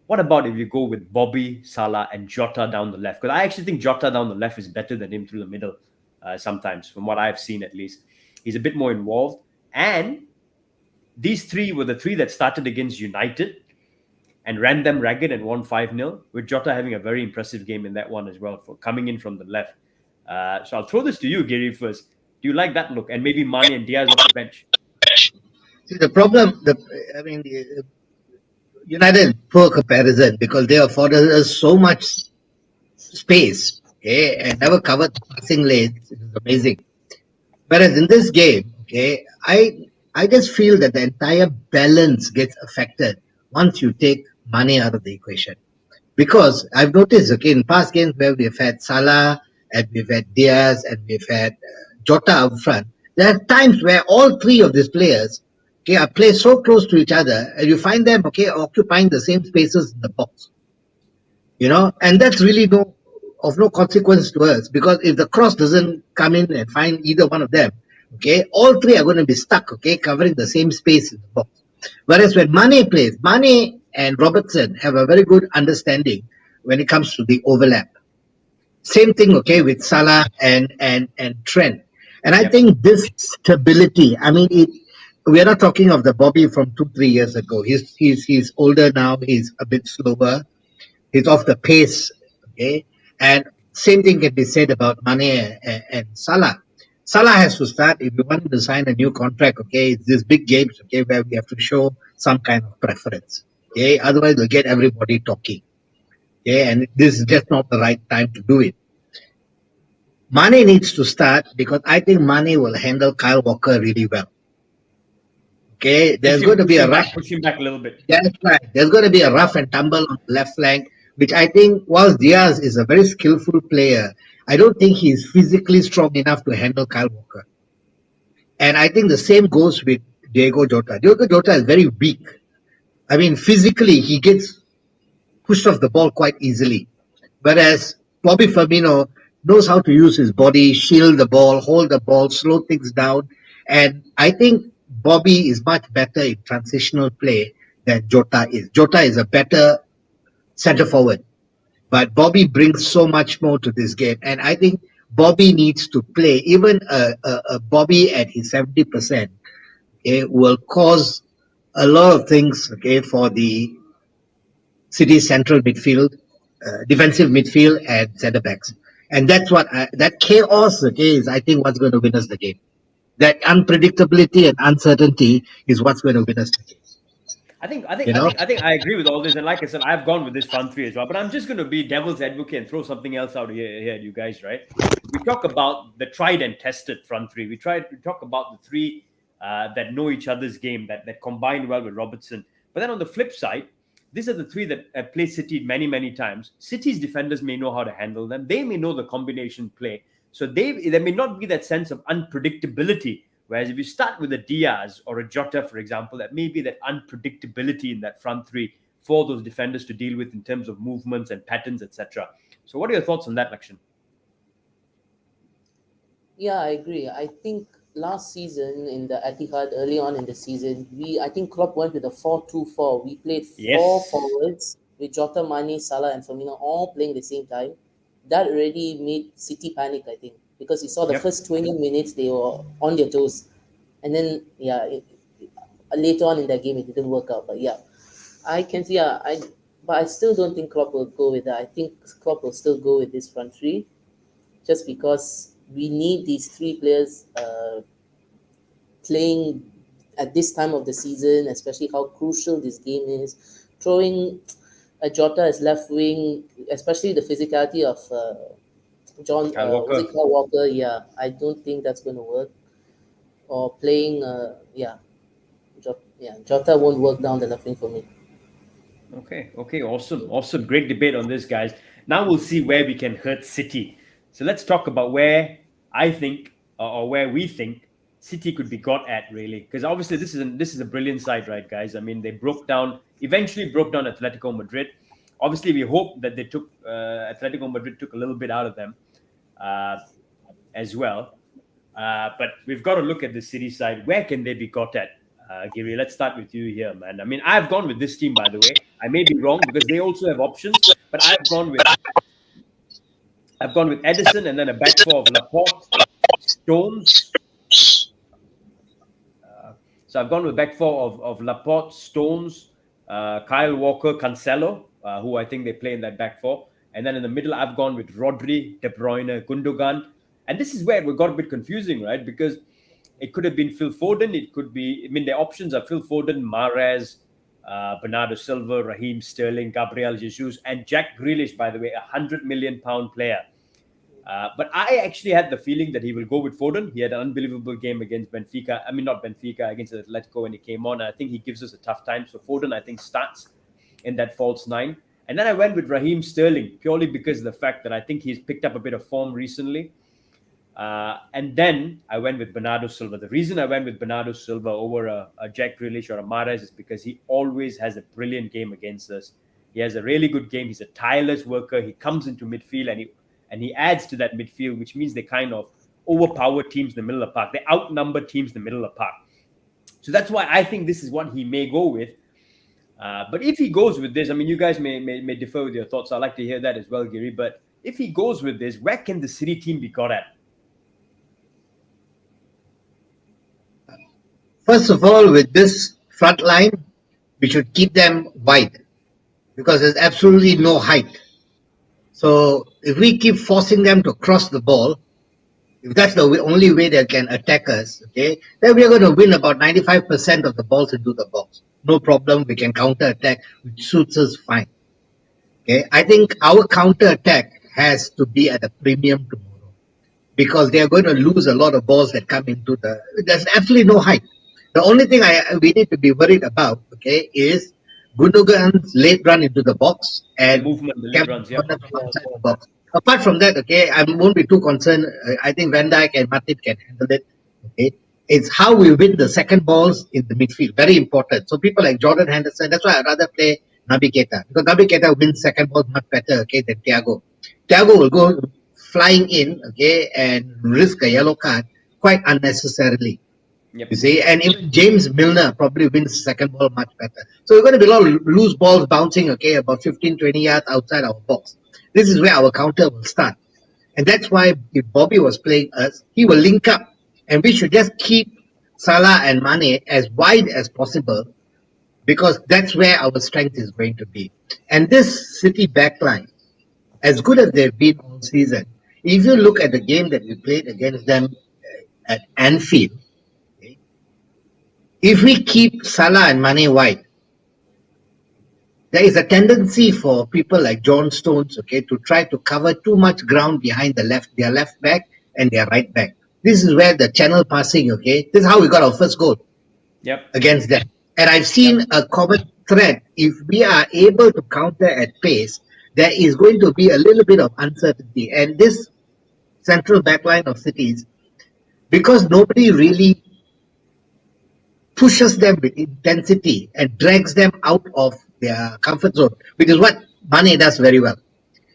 S1: What about if you go with Bobby, Salah, and Jota down the left? Because I actually think Jota down the left is better than him through the middle sometimes, from what I've seen at least. He's a bit more involved. And these three were the three that started against United and ran them ragged and won 5-0, with Jota having a very impressive game in that one as well, for coming in from the left. So I'll throw this to you, Giri, first. Do you like that look? And maybe Mane and Diaz off the bench.
S2: See, the problem, United poor comparison because they afforded us so much space, okay, and never covered passing lanes. It was amazing. Whereas in this game, okay, I just feel that the entire balance gets affected once you take Mane out of the equation. Because I've noticed, okay, in past games where we've had Salah and we've had Diaz and we've had Jota up front, there are times where all three of these players are placed so close to each other, and you find them occupying the same spaces in the box. And that's really of no consequence to us, because if the cross doesn't come in and find either one of them, all three are going to be stuck, covering the same space in the box. Whereas when Mane plays, Mane and Robertson have a very good understanding when it comes to the overlap. Same thing, with Salah and Trent. And I think this stability, we are not talking of the Bobby from 2-3 years ago. He's older now. He's a bit slower. He's off the pace. And same thing can be said about Mane and Salah. Salah has to start if we want to sign a new contract. It's these big games. Where we have to show some kind of preference. Otherwise we'll get everybody talking. And this is just not the right time to do it. Mane needs to start because I think Mane will handle Kyle Walker really well. There's going to be
S1: push him back a little bit.
S2: That's right. There's going to be a rough and tumble on the left flank, which I think, whilst Diaz is a very skillful player, I don't think he's physically strong enough to handle Kyle Walker. And I think the same goes with Diogo Jota. Diogo Jota is very weak. Physically, he gets pushed off the ball quite easily. Whereas Bobby Firmino knows how to use his body, shield the ball, hold the ball, slow things down. And I think Bobby is much better in transitional play than Jota is. Jota is a better centre forward, but Bobby brings so much more to this game. And I think Bobby needs to play. Even a Bobby at his 70%, okay, will cause a lot of things, okay, for the City central midfield, defensive midfield, and centre backs. And that's what that chaos, okay, is I think what's going to win us the game. That unpredictability and uncertainty is what's going to win us the game. You know,
S1: I agree with all this, and like I said, I've gone with this front three as well. But I'm just going to be devil's advocate and throw something else out here, you guys. Right? We talk about the tried and tested front three. We talk about the three that know each other's game, that combine well with Robertson. But then on the flip side, these are the three that have played City many times. City's defenders may know how to handle them. They may know the combination play. So there may not be that sense of unpredictability. Whereas if you start with a Diaz or a Jota, for example, that may be that unpredictability in that front three for those defenders to deal with in terms of movements and patterns, etc. So what are your thoughts on that, Lakshan?
S3: Yeah, I agree. I think last season in the Etihad, early on in the season, I think Klopp went with a 4-2-4. We played four forwards with Jota, Mane, Salah, and Firmino all playing the same time. That already made City panic, I think, because you saw the first 20 minutes they were on their toes, and then later on in that game it didn't work out. But I can see. But I still don't think Klopp will go with that. I think Klopp will still go with this front three, just because we need these three players playing at this time of the season, especially how crucial this game is. Throwing a Jota as left wing, especially the physicality of Kyle Walker. Yeah, I don't think that's going to work. Or playing, Jota won't work down the left wing for me.
S1: Okay, awesome. Great debate on this, guys. Now we'll see where we can hurt City. So let's talk about where I think, or where we think, City could be got at, really, because obviously this is a brilliant side, right, guys? I mean, they eventually broke down Atletico Madrid. Obviously, we hope that Atletico Madrid took a little bit out of them as well. But we've got to look at the City side. Where can they be got at? Giri, let's start with you here, man. I mean, I've gone with this team, by the way. I may be wrong because they also have options, but I've gone with Edison and then a back four of Laporte, Stones. So I've gone with back four of Laporte, Stones, Kyle Walker, Cancelo, who I think they play in that back four. And then in the middle, I've gone with Rodri, De Bruyne, Gundogan. And this is where it got a bit confusing, right? Because it could have been Phil Foden. It could be, the options are Phil Foden, Mahrez, Bernardo Silva, Raheem Sterling, Gabriel Jesus, and Jack Grealish, by the way, £100 million player. But I actually had the feeling that he will go with Foden. He had an unbelievable game against against Atletico when he came on. I think he gives us a tough time. So Foden, I think, starts in that false nine. And then I went with Raheem Sterling, purely because of the fact that I think he's picked up a bit of form recently. And then I went with Bernardo Silva. The reason I went with Bernardo Silva over a Jack Grealish or a Mahrez is because he always has a brilliant game against us. He has a really good game. He's a tireless worker. He comes into midfield and he adds to that midfield, which means they kind of overpower teams in the middle of the park. They outnumber teams in the middle of the park. So that's why I think this is what he may go with. But if he goes with this, you guys may differ with your thoughts. I'd like to hear that as well, Giri. But if he goes with this, where can the City team be got at?
S2: First of all, with this front line, we should keep them wide because there's absolutely no height. So if we keep forcing them to cross the ball, if that's the only way they can attack us, okay, then we are going to win about 95% of the balls into the box. No problem. We can counter attack, which suits us fine. Okay, I think our counter attack has to be at a premium tomorrow because they are going to lose a lot of balls that come into there's absolutely no height. The only thing we need to be worried about, okay, is Gundogan's late run into the box and
S1: movement, the late runs,
S2: outside the box. Apart from that, okay, I won't be too concerned. I think Van Dijk and Matip can handle it. Okay, it's how we win the second balls in the midfield. Very important. So people like Jordan Henderson, that's why I'd rather play Naby Keita because Naby Keita wins second balls much better, okay, than Thiago. Thiago will go flying in, okay, and risk a yellow card quite unnecessarily.
S1: Yep.
S2: You see, and even James Milner probably wins second ball much better. So we're going to be a lot of loose balls bouncing, okay, about 15, 20 yards outside our box. This is where our counter will start. And that's why if Bobby was playing us, he will link up. And we should just keep Salah and Mane as wide as possible because that's where our strength is going to be. And this City backline, as good as they've been all season, if you look at the game that we played against them at Anfield, okay, if we keep Salah and Mane wide, there is a tendency for people like John Stones, okay, to try to cover too much ground behind their left back and their right back. This is where the channel passing, okay, this is how we got our first goal against them. And I've seen a common thread. If we are able to counter at pace, there is going to be a little bit of uncertainty. And this central backline of Cities, because nobody really pushes them with intensity and drags them out of their comfort zone, which is what Mane does very well.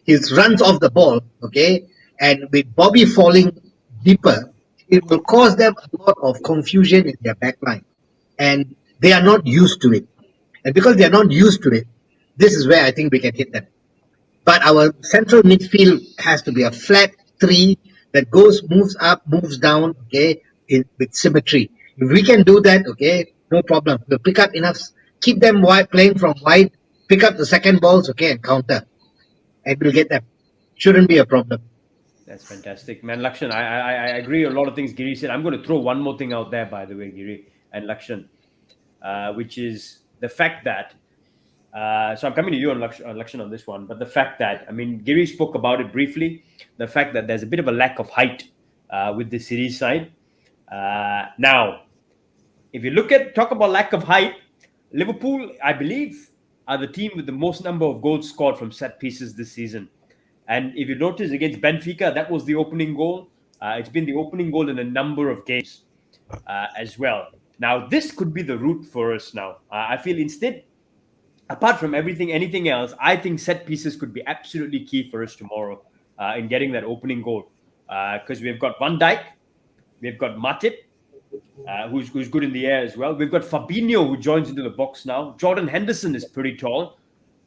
S2: He runs off the ball, okay, and with Bobby falling deeper, it will cause them a lot of confusion in their backline. And they are not used to it. And because they are not used to it, this is where I think we can hit them. But our central midfield has to be a flat three that moves up, moves down, okay, with symmetry. If we can do that, okay, no problem. We'll pick up enough, keep them wide, playing from wide, pick up the second balls, okay, and counter. And we'll get them. Shouldn't be a problem.
S1: That's fantastic, man. Lakshan, I agree a lot of things Giri said. I'm going to throw one more thing out there, by the way, Giri and Lakshan, which is the fact that, so I'm coming to you on Lakshan on this one, but the fact that, I mean, Giri spoke about it briefly, the fact that there's a bit of a lack of height with the City side. Now, if you talk about lack of height, Liverpool, I believe, are the team with the most number of goals scored from set pieces this season. And if you notice against Benfica, that was the opening goal. It's been the opening goal in a number of games as well. Now, this could be the route for us now. I feel instead, apart from anything else, I think set pieces could be absolutely key for us tomorrow in getting that opening goal. Because we've got Van Dijk, we've got Matip, who's good in the air as well. We've got Fabinho, who joins into the box now. Jordan Henderson is pretty tall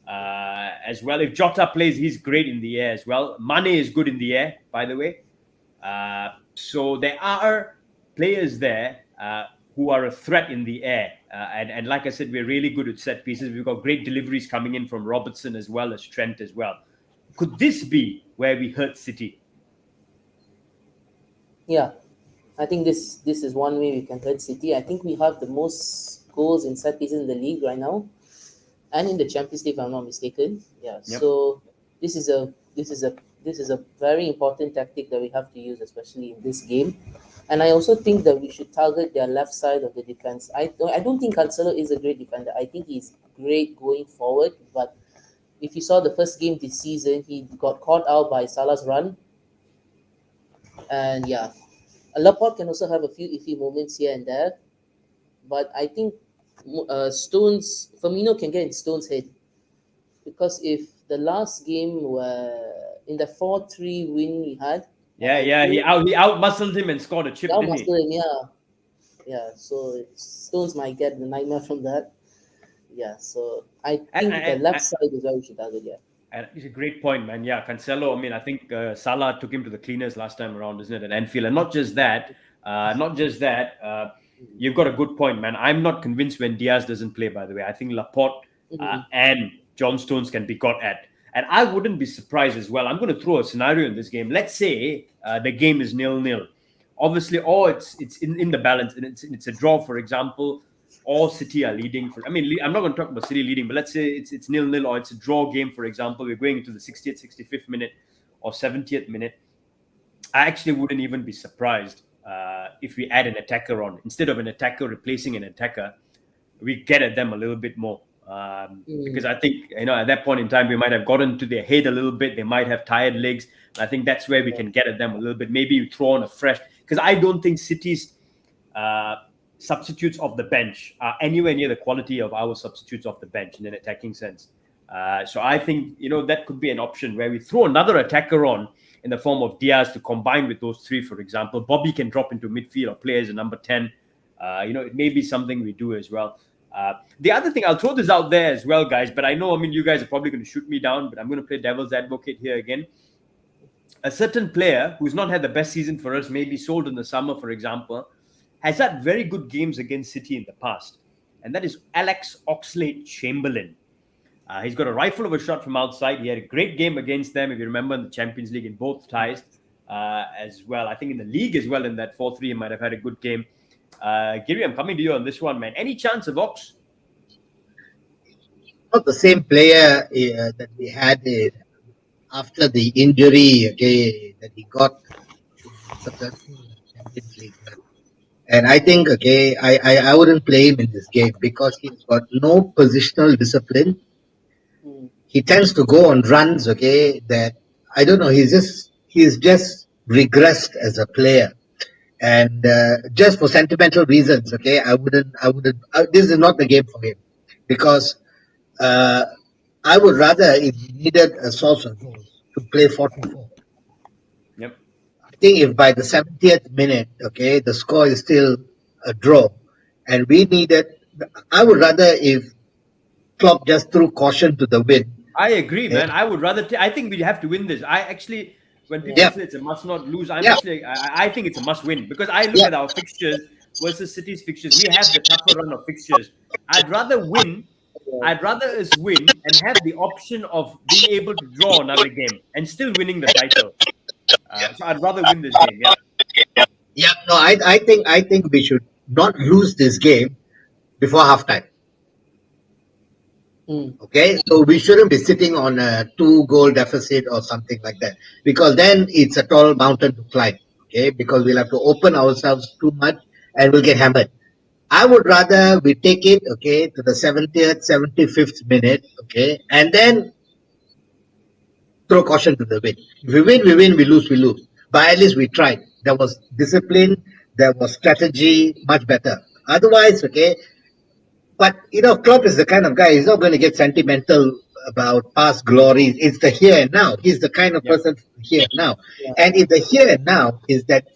S1: as well. If Jota plays, he's great in the air as well. Mane is good in the air, by the way. So there are players there who are a threat in the air. And like I said, we're really good at set pieces. We've got great deliveries coming in from Robertson as well as Trent as well. Could this be where we hurt City?
S3: Yeah, I think this is one way we can hurt City. I think we have the most goals in set pieces in the league right now, and in the Champions League, if I'm not mistaken. Yeah. Yep. So this is a very important tactic that we have to use, especially in this game. And I also think that we should target their left side of the defense. I don't think Cancelo is a great defender. I think he's great going forward, but if you saw the first game this season, he got caught out by Salah's run. And yeah, Laporte can also have a few iffy moments here and there, but I think Firmino can get in Stones' head, because if the last game were in the 4-3 win we had,
S1: he out-muscled him and scored a chip, didn't he?
S3: Yeah. So Stones might get the nightmare from that. Yeah, so I think the left side is where we should target. Yeah.
S1: And it's a great point, man. Yeah, Cancelo. I mean, I think Salah took him to the cleaners last time around, isn't it, at Anfield? And not just that. You've got a good point, man. I'm not convinced when Diaz doesn't play, by the way. I think Laporte and John Stones can be got at. And I wouldn't be surprised as well. I'm going to throw a scenario in this game. Let's say the game is 0-0. Obviously, or it's in the balance, and it's a draw, for example. Or City are leading. I'm not going to talk about City leading, but let's say it's 0-0 or it's a draw game, for example. We're going into the 60th, 65th minute or 70th minute. I actually wouldn't even be surprised if we add an attacker on. Instead of an attacker replacing an attacker, we get at them a little bit more. Because I think, at that point in time, we might have gotten to their head a little bit. They might have tired legs. I think that's where we can get at them a little bit. Maybe you throw on a fresh, because I don't think City's substitutes off the bench are anywhere near the quality of our substitutes off the bench in an attacking sense. So I think, that could be an option where we throw another attacker on in the form of Diaz to combine with those three, for example. Bobby can drop into midfield or play as a number 10. It may be something we do as well. The other thing, I'll throw this out there as well, guys, but I know, you guys are probably going to shoot me down, but I'm going to play devil's advocate here again. a certain player who's not had the best season for us, maybe sold in the summer, for example, has had very good games against City in the past, and that is Alex Oxlade-Chamberlain. He's got a rifle of a shot from outside. He had a great game against them, if you remember, in the Champions League in both ties as well. I think in the league as well, in that 4-3, he might have had a good game. Giri, I'm coming to you on this one, man. Any chance of Ox?
S2: Not the same player that we had after the injury, okay, that he got successful in the Champions League. And I think, okay, I wouldn't play him in this game because he's got no positional discipline. He tends to go on runs, okay, that I don't know, he's just regressed as a player. And just for sentimental reasons, okay, I wouldn't. This is not the game for him because I would rather, if he needed a source of goals, to play 4-4.
S1: Yep.
S2: I think if by the 70th minute, okay, the score is still a draw, and we needed, I would rather if Klopp just threw caution to the wind.
S1: I agree, man. I would rather. I think we have to win this. I actually, when people say it's a must not lose, I think it's a must win because I look at our fixtures versus City's fixtures. We have the tougher run of fixtures. I'd rather win. I'd rather us win and have the option of being able to draw another game and still winning the title. So I'd rather win this game. Yeah.
S2: Yeah. No, I think we should not lose this game before halftime. Okay, so we shouldn't be sitting on a 2-goal deficit or something like that because then it's a tall mountain to climb. Okay, because we'll have to open ourselves too much and we'll get hammered. I would rather we take it, okay, to the 70th, 75th minute, okay, and then throw caution to the wind. If we win, we win. We lose, we lose. But at least we tried. There was discipline. There was strategy. Much better. Otherwise, okay. But, you know, Klopp is the kind of guy, he's not going to get sentimental about past glories. It's the here and now. He's the kind of person here and now. Yeah. And if the here and now is that,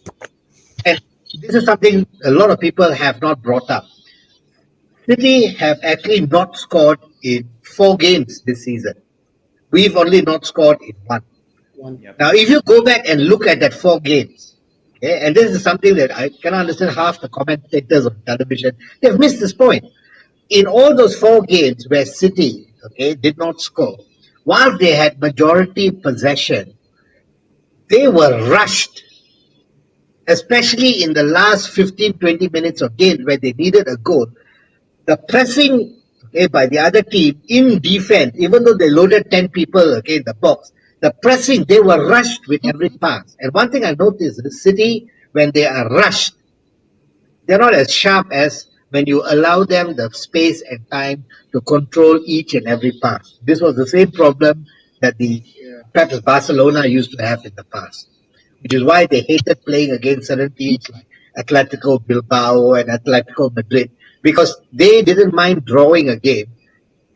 S2: and this is something a lot of people have not brought up. City have actually not scored in 4 games this season. We've only not scored in 1. Yep. Now, if you go back and look at that 4 games, okay, and this is something that I cannot understand half the commentators on television, they've missed this point. In all those 4 games where City, okay, did not score, while they had majority possession, they were rushed, especially in the last 15-20 minutes of games where they needed a goal. The pressing, okay, by the other team in defense, even though they loaded 10 people, okay, in the box, the pressing, they were rushed with every pass. And one thing I noticed is City, when they are rushed, they're not as sharp as when you allow them the space and time to control each and every pass. This was the same problem that the perhaps Barcelona used to have in the past, which is why they hated playing against certain teams like Atletico Bilbao and Atletico Madrid, because they didn't mind drawing a game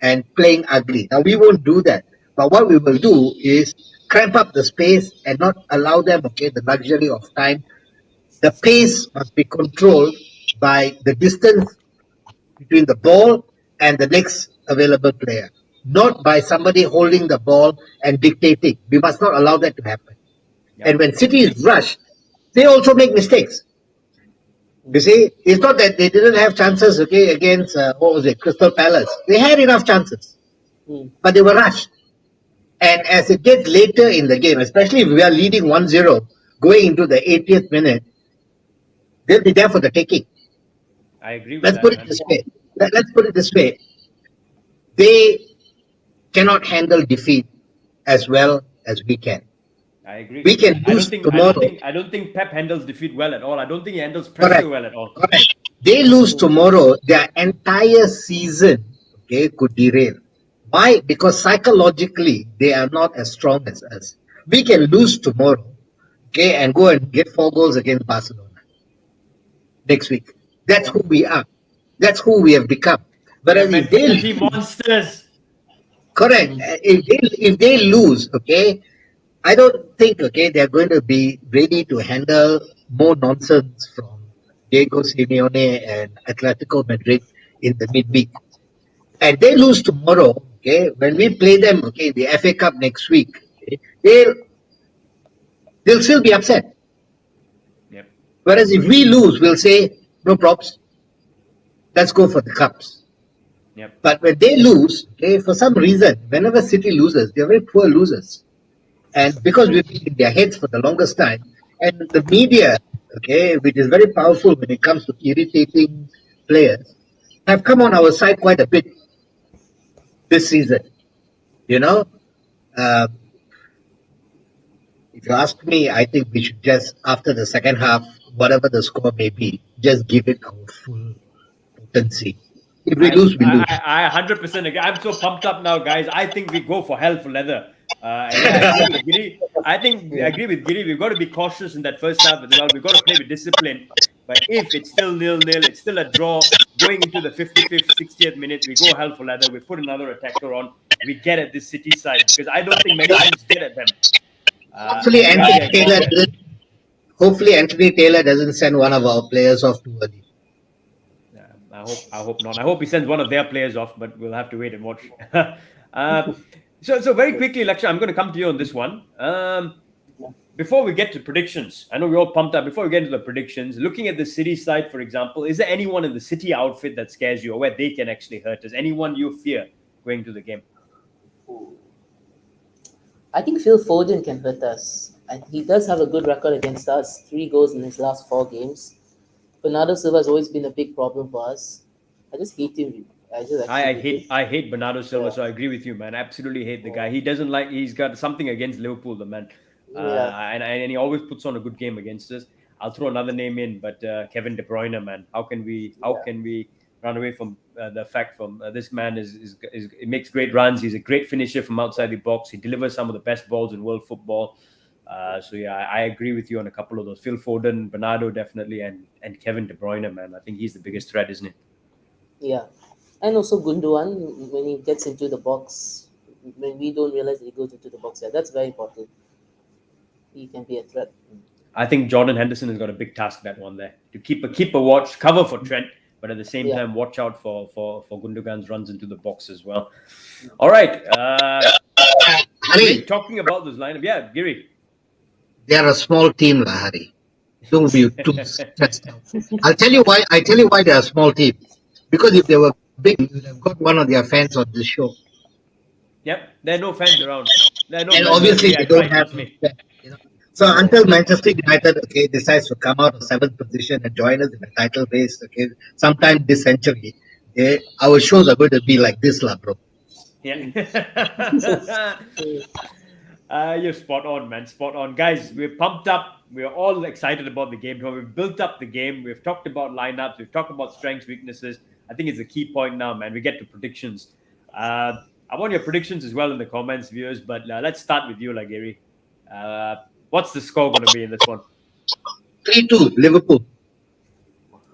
S2: and playing ugly. Now, we won't do that. But what we will do is cramp up the space and not allow them, okay, the luxury of time. The pace must be controlled by the distance between the ball and the next available player, not by somebody holding the ball and dictating. We must not allow that to happen. Yep. And when City is rushed, they also make mistakes. You see, it's not that they didn't have chances, okay, against, Crystal Palace. They had enough chances, but they were rushed. And as it gets later in the game, especially if we are leading 1-0, going into the 80th minute, they'll be there for the taking.
S1: I agree with
S2: Let's
S1: that.
S2: Put it this way. Let's put it this way. They cannot handle defeat as well as we can.
S1: I agree.
S2: We can lose tomorrow.
S1: I don't think Pep handles defeat well at all. I don't think he handles pressure well at all.
S2: Correct. They lose tomorrow, their entire season, okay, could derail. Why? Because psychologically, they are not as strong as us. We can lose tomorrow, okay, and go and get 4 goals against Barcelona next week. That's who we are. That's who we have become. But if they
S1: monsters.
S2: Correct. If they lose, okay, I don't think, okay, they're going to be ready to handle more nonsense from Diego Simeone and Atletico Madrid in the midweek. And they lose tomorrow, okay, when we play them, okay, the FA Cup next week, okay, they'll still be upset.
S1: Yep.
S2: Whereas if we lose, we'll say, no props, let's go for the cups.
S1: Yep.
S2: But when they lose, okay, for some reason, whenever City loses, they're very poor losers. And because we've been in their heads for the longest time, and the media, okay, which is very powerful when it comes to irritating players, have come on our side quite a bit this season. You know, uh, if you ask me, I think we should just, after the second half, whatever the score may be, just give it our full potency. If we lose, we lose.
S1: I 100% agree. I'm so pumped up now, guys. I think we go for hell for leather. Yeah, I agree with Giri. I agree with Giri. We've got to be cautious in that first half as well. We've got to play with discipline. But if it's still 0-0, it's still a draw. Going into the 55th, 60th minute, we go hell for leather. We put another attacker on. We get at this City side because I don't think many teams get at them.
S2: Hopefully, Anthony Taylor doesn't send one of our players off too early.
S1: I hope not. I hope he sends one of their players off, but we'll have to wait and watch. So very quickly, Laksha, I'm going to come to you on this one. Before we get to predictions, I know we're all pumped up. Before we get into the predictions, looking at the City side, for example, is there anyone in the City outfit that scares you or where they can actually hurt us? Anyone you fear going to the game?
S3: I think Phil Foden can hurt us. He does have a good record against us, 3 goals in his last 4 games. Bernardo Silva has always been a big problem for us. I just hate him. I
S1: hate Bernardo Silva, so I agree with you, man. Absolutely hate the guy. He's got something against Liverpool, the man. And he always puts on a good game against us. I'll throw another name in, but Kevin De Bruyne, man. How can we run away from the fact from this man he makes great runs. He's a great finisher from outside the box. He delivers some of the best balls in world football. I agree with you on a couple of those. Phil Foden, Bernardo definitely, and Kevin De Bruyne, man. I think he's the biggest threat, isn't it?
S3: Yeah. And also Gundogan, when he gets into the box, when we don't realize that he goes into the box. Yeah, that's very important. He can be a threat.
S1: I think Jordan Henderson has got a big task, that one there, to keep a watch, cover for Trent, but at the same time, watch out for Gundogan's runs into the box as well. All right. Talking about this lineup. Yeah, Giri.
S2: They are a small team, Hari. Don't be too stressed out. I'll tell you why they're a small team. Because if they were big, you would have got one of their fans on this show.
S1: Yep, there are no fans around.
S2: And obviously they don't have me. So until Manchester United, decides to come out of 7th position and join us in the title race, sometime this century, our shows are going to be like this, bro.
S1: Yeah. You're spot on, man. Spot on. Guys, we're pumped up. We're all excited about the game. We've built up the game. We've talked about lineups. We've talked about strengths, weaknesses. I think it's a key point now, man. We get to predictions. I want your predictions as well in the comments, viewers. But let's start with you, Gary. What's the score going to be in this one?
S2: 3-2, Liverpool.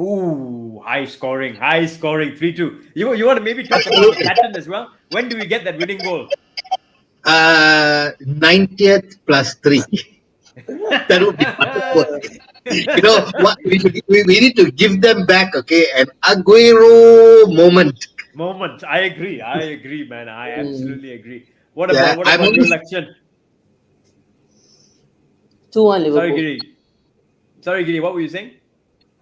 S1: Ooh, high scoring, 3-2. You want to maybe talk about the pattern as well? When do we get that winning goal?
S2: 90th plus 3. That would be wonderful. You know what? We need to give them back, an Aguero moment.
S1: I agree, man. I absolutely agree. What about your election?
S3: 2-1 Liverpool.
S1: Sorry, Giri. What were you saying?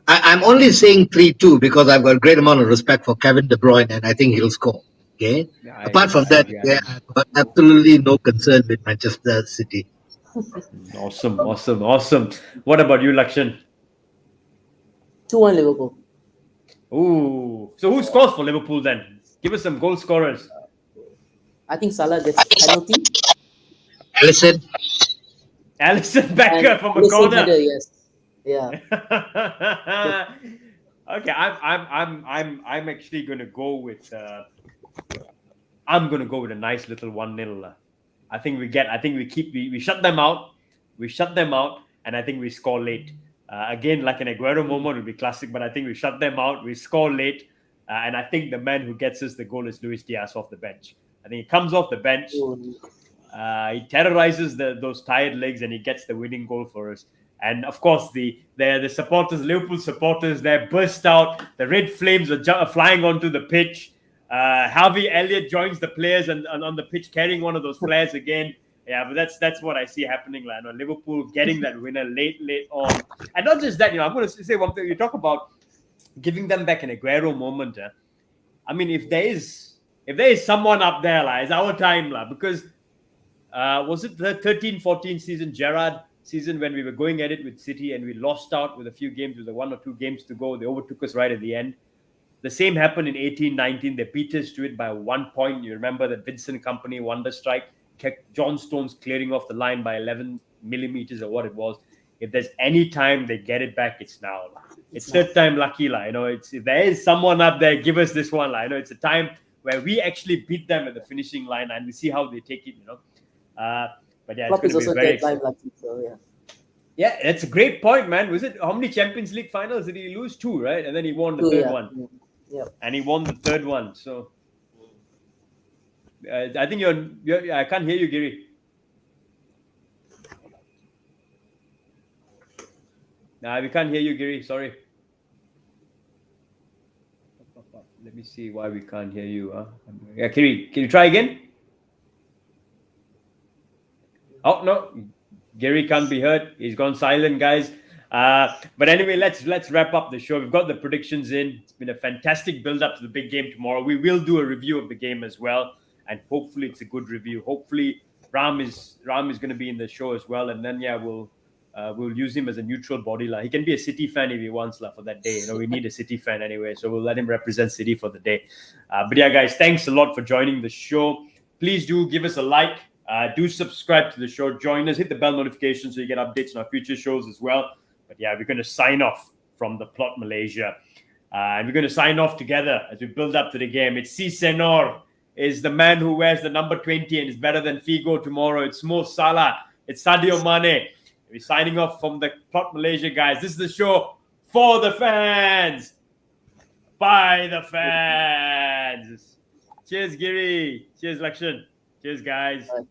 S2: I'm only saying 3-2 because I've got a great amount of respect for Kevin De Bruyne and I think he'll score. Okay. Apart from that, I've got absolutely no concern with Manchester City.
S1: Awesome. What about you, Lakshan?
S3: 2-1 Liverpool.
S1: Ooh. So who scores for Liverpool then? Give us some goal scorers.
S3: I think Salah gets a penalty.
S2: Alisson
S1: Becker from a corner.
S3: Header, yes. Yeah.
S1: Okay, I'm actually gonna go with I'm gonna go with a nice little 1-0. I think we shut them out. And I think we score late. Again, like an Aguero moment will be classic, but I think we shut them out. We score late, and I think the man who gets us the goal is Luis Diaz off the bench. I think he comes off the bench. He terrorizes those tired legs, and he gets the winning goal for us. And of course, the supporters, Liverpool supporters, they burst out. The red flames are flying onto the pitch. Harvey Elliott joins the players and on the pitch carrying one of those flares again. Yeah, but that's what I see happening, like, Liverpool getting that winner late on, and not just that. I'm going to say one thing. You talk about giving them back an Aguero moment. I mean, if there is someone up there, like, it's our time, like, because was it the 13-14 season, Gerrard season, when we were going at it with City and we lost out with a few games, with the 1 or 2 games to go? They overtook us right at the end. The same happened in 18-19. They beat us to it by 1 point. You remember that Vincent Company wonder strike, kept John Stones clearing off the line by 11 millimeters or what it was. If there's any time they get it back, it's now. It's third time lucky, It's, if there is someone up there, give us this one, It's a time where we actually beat them at the finishing line and we see how they take it, But yeah,
S3: Klopp
S1: it's
S3: is
S1: going to
S3: also
S1: be very
S3: third time lucky, so yeah.
S1: Yeah, that's a great point, man. Was it how many Champions League finals did he lose? 2, right? And then he won the third one.
S3: Yeah.
S1: And he won the third one. So I think you're. I can't hear you, Giri. Nah, we can't hear you, Giri. Sorry. Let me see why we can't hear you. Yeah, Giri, can you try again? Oh no, Gary can't be heard. He's gone silent, guys. But anyway, let's wrap up the show. We've got the predictions in. It's been a fantastic build up to the big game tomorrow. We will do a review of the game as well, and hopefully it's a good review. Hopefully Ram is going to be in the show as well, and then we'll use him as a neutral body. He can be a City fan if he wants for that day. We need a City fan anyway, so we'll let him represent City for the day. But yeah, guys, thanks a lot for joining the show. Please do give us a like. Do subscribe to the show. Join us. Hit the bell notification so you get updates on our future shows as well. But yeah, we're going to sign off from the Plot Malaysia. And we're going to sign off together as we build up to the game. It's Si Senor is the man who wears the number 20 and is better than Figo tomorrow. It's Mo Salah. It's Sadio Mane. We're signing off from the Plot Malaysia, guys. This is the show for the fans. By the fans. Cheers, Giri. Cheers, Lakshan. Cheers, guys.
S3: Bye.